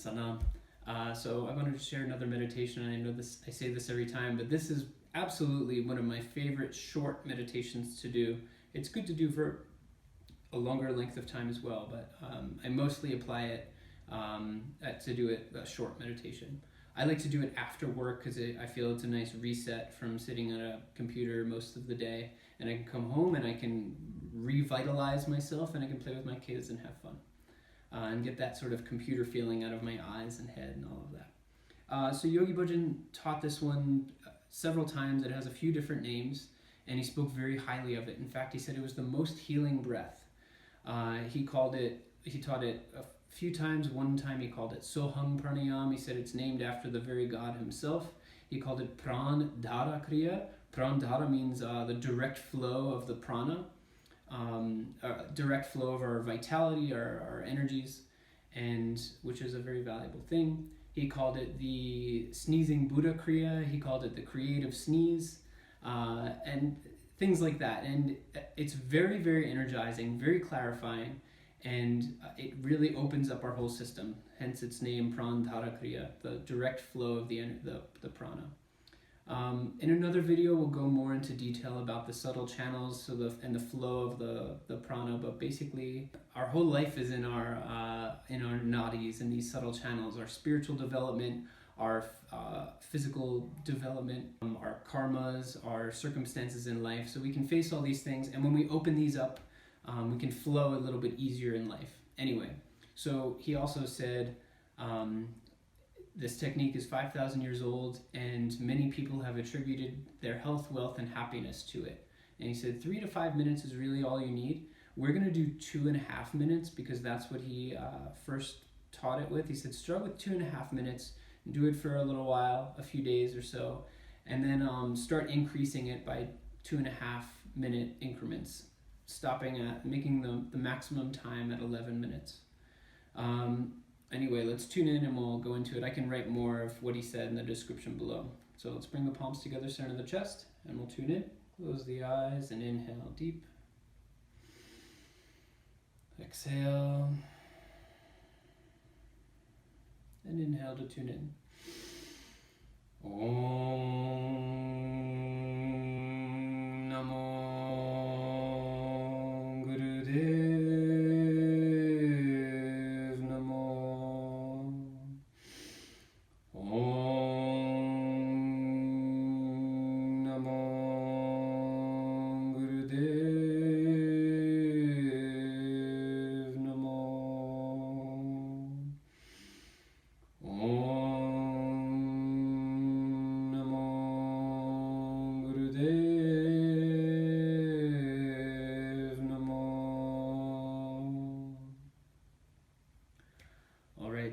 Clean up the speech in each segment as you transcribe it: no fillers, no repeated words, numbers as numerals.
Sanam. So I wanted to share another meditation, and I know this, I say this every time, but this is absolutely one of my favorite short meditations to do. It's good to do for a longer length of time as well, but I mostly apply it to do a short meditation. I like to do it after work because I feel it's a nice reset from sitting at a computer most of the day, and I can come home and I can revitalize myself and I can play with my kids and have fun. And get that sort of computer feeling out of my eyes and head and all of that. So Yogi Bhajan taught this one several times. It has a few different names, and he spoke very highly of it. In fact, he said it was the most healing breath. He taught it a few times. One time he called it Soham pranayam. He said it's named after the very God himself. He called it Praan Dhaara Kriya. Praan Dhara means the direct flow of the prana. Direct flow of our vitality, our energies, and which is a very valuable thing. He called it the sneezing Buddha Kriya. He called it the creative sneeze, and things like that. And it's very, very energizing, very clarifying, and it really opens up our whole system. Hence its name, Praan Dhaara Kriya, the direct flow of the prana. In another video, we'll go more into detail about the subtle channels and the flow of the prana, but basically our whole life is in our nadis and these subtle channels, our spiritual development, our physical development, our karmas, our circumstances in life. So we can face all these things, and when we open these up, we can flow a little bit easier in life. Anyway, so he also said, this technique is 5,000 years old, and many people have attributed their health, wealth, and happiness to it. And he said 3 to 5 minutes is really all you need. We're going to do 2.5 minutes because that's what he first taught it with. He said start with 2.5 minutes, and do it for a little while, a few days or so, and then start increasing it by 2.5 minute increments, stopping at making the maximum time at 11 minutes. Anyway, let's tune in and we'll go into it. I can write more of what he said in the description below. So let's bring the palms together, center of the chest, and we'll tune in. Close the eyes and inhale deep. Exhale. And inhale to tune in. Om Namo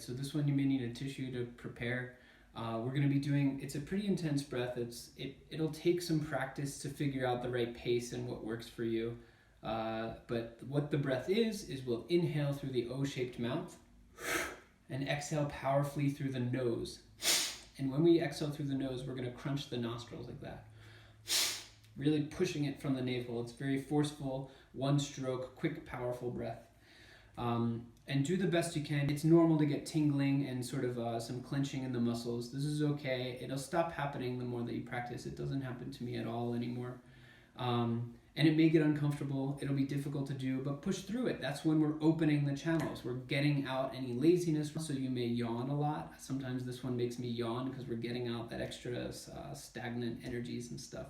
So this one you may need a tissue to prepare. We're going to be doing, it's a pretty intense breath. It'll take some practice to figure out the right pace and what works for you. But what the breath is we'll inhale through the O-shaped mouth and exhale powerfully through the nose. And when we exhale through the nose, we're going to crunch the nostrils like that. Really pushing it from the navel. It's very forceful, one stroke, quick, powerful breath. And do the best you can. It's normal to get tingling and sort of some clenching in the muscles. This is okay. It'll stop happening the more that you practice. It doesn't happen to me at all anymore. And it may get uncomfortable. It'll be difficult to do, but push through it. That's when we're opening the channels. We're getting out any laziness. So you may yawn a lot. Sometimes this one makes me yawn because we're getting out that extra stagnant energies and stuff.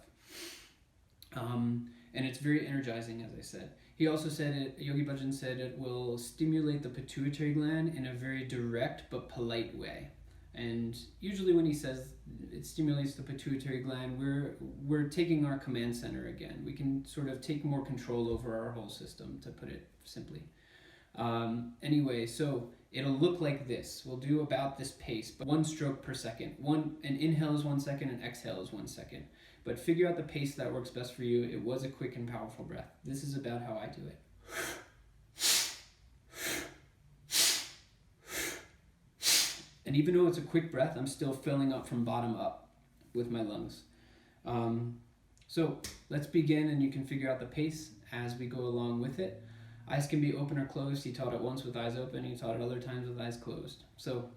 And it's very energizing, as I said. He also said Yogi Bhajan said it will stimulate the pituitary gland in a very direct but polite way. And usually when he says it stimulates the pituitary gland, we're taking our command center again. We can sort of take more control over our whole system, to put it simply. Anyway, so it'll look like this. We'll do about this pace, but 1 stroke per second. An inhale is 1 second, and exhale is 1 second. But figure out the pace that works best for you. It was a quick and powerful breath. This is about how I do it. And even though it's a quick breath, I'm still filling up from bottom up with my lungs. So let's begin, and you can figure out the pace as we go along with it. Eyes can be open or closed. He taught it once with eyes open. He taught it other times with eyes closed. So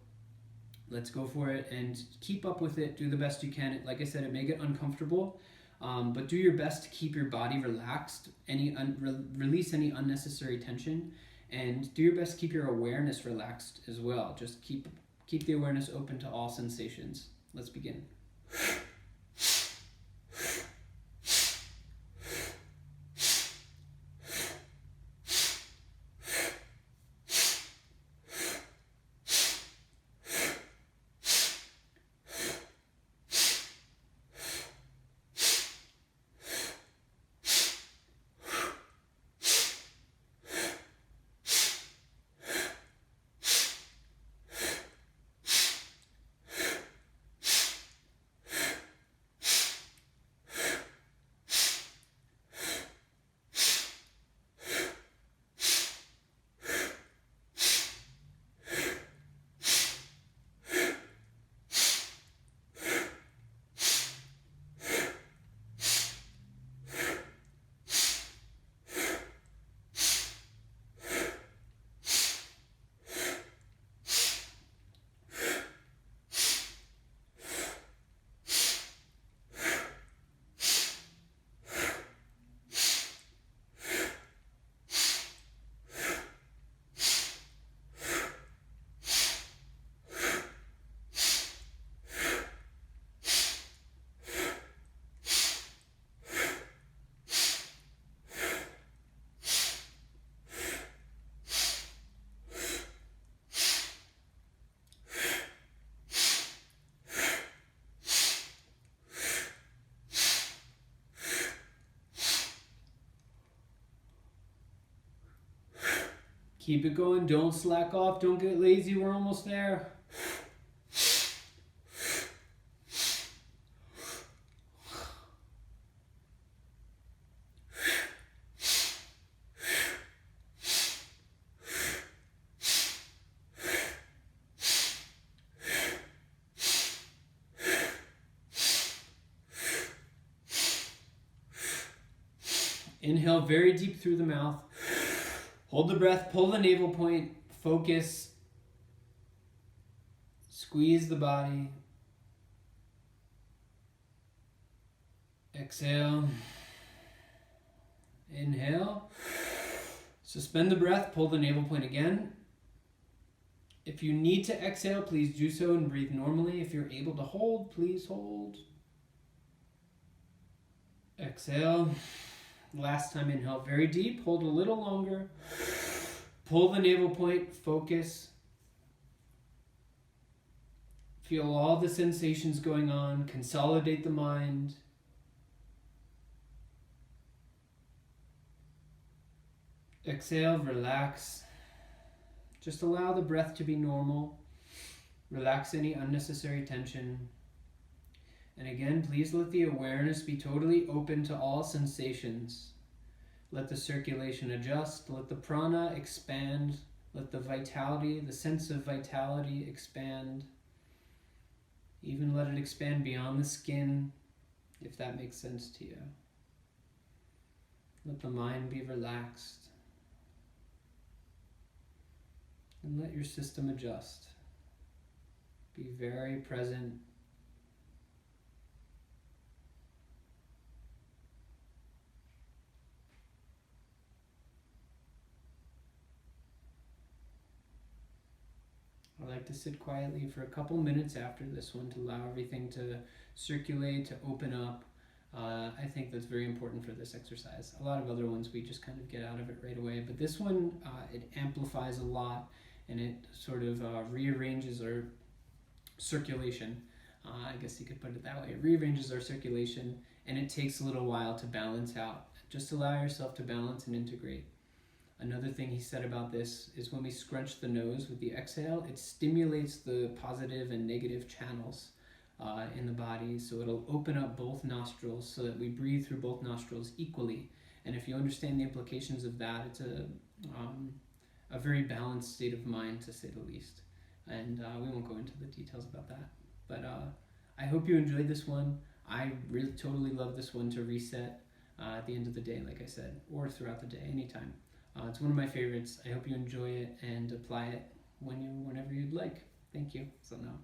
Let's go for it and keep up with it. Do the best you can. Like I said, it may get uncomfortable, but do your best to keep your body relaxed. Release any unnecessary tension, and do your best to keep your awareness relaxed as well. Just keep the awareness open to all sensations. Let's begin. Keep it going. Don't slack off. Don't get lazy. We're almost there. Inhale very deep through the mouth. Hold the breath, pull the navel point, focus, squeeze the body. Exhale. Inhale. Suspend the breath, pull the navel point again. If you need to exhale, please do so and breathe normally. If you're able to hold, please hold. Exhale. Last time, inhale very deep, hold a little longer. Pull the navel point, focus. Feel all the sensations going on, consolidate the mind. Exhale, relax. Just allow the breath to be normal. Relax any unnecessary tension. And again, please let the awareness be totally open to all sensations. Let the circulation adjust. Let the prana expand. Let the vitality, the sense of vitality expand. Even let it expand beyond the skin, if that makes sense to you. Let the mind be relaxed. And let your system adjust. Be very present. I like to sit quietly for a couple minutes after this one to allow everything to circulate, to open up. I think that's very important for this exercise. A lot of other ones we just kind of get out of it right away, but this one, it amplifies a lot, and it sort of rearranges our circulation. I guess you could put it that way. It rearranges our circulation, and it takes a little while to balance out. Just allow yourself to balance and integrate. Another thing he said about this is when we scrunch the nose with the exhale, it stimulates the positive and negative channels in the body, so it'll open up both nostrils so that we breathe through both nostrils equally. And if you understand the implications of that, it's a very balanced state of mind, to say the least. And we won't go into the details about that. But I hope you enjoyed this one. I really totally love this one to reset at the end of the day, like I said, or throughout the day, anytime. It's one of my favorites. I hope you enjoy it and apply it whenever you'd like. Thank you. So now.